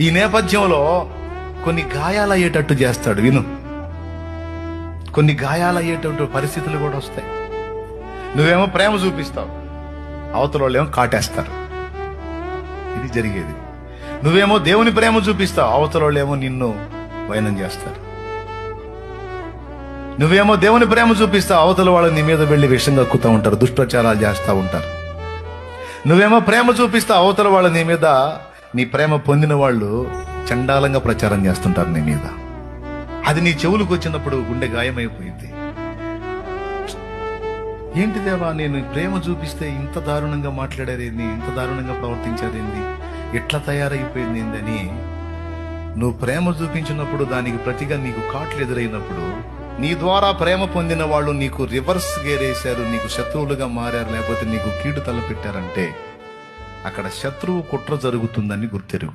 ఈ నేపథ్యంలో కొన్ని గాయాలయ్యేటట్టు చేస్తాడు. విను, కొన్ని గాయాలయ్యేటట్టు పరిస్థితులు కూడా వస్తాయి. నువ్వేమో ప్రేమ చూపిస్తావు, అవతల వాళ్ళు ఏమో కాటేస్తారు. ఇది జరిగేది. నువ్వేమో దేవుని ప్రేమ చూపిస్తావు, అవతల వాళ్ళు ఏమో నిన్ను వైనం చేస్తారు. నువ్వేమో దేవుని ప్రేమ చూపిస్తావు, అవతల వాళ్ళు నీ మీద వెళ్ళి విషం కక్కుతూ ఉంటారు, దుష్ప్రచారాలు చేస్తూ ఉంటారు. నువ్వేమో ప్రేమ చూపిస్తావు, అవతల వాళ్ళ నీ మీద, నీ ప్రేమ పొందిన వాళ్ళు చండాలంగా ప్రచారం చేస్తుంటారు నీ మీద. అది నీ చెవులకు వచ్చినప్పుడు గుండె గాయమైపోయింది. ఏంటి దేవా, నేను ప్రేమ చూపిస్తే ఇంత దారుణంగా మాట్లాడారేంది, ఇంత దారుణంగా ప్రవర్తించారేంది, ఎట్లా తయారైపోయింది అని నువ్వు ప్రేమ చూపించినప్పుడు దానికి ప్రతిగా నీకు కాట్లు ఎదురైనప్పుడు, నీ ద్వారా ప్రేమ పొందిన వాళ్ళు నీకు రివర్స్ గేరేశారు, నీకు శత్రువులుగా మారారు, లేకపోతే నీకు కీడు తలపెట్టారంటే అక్కడ శత్రువు కుట్ర జరుగుతుందని గుర్తెరుగు.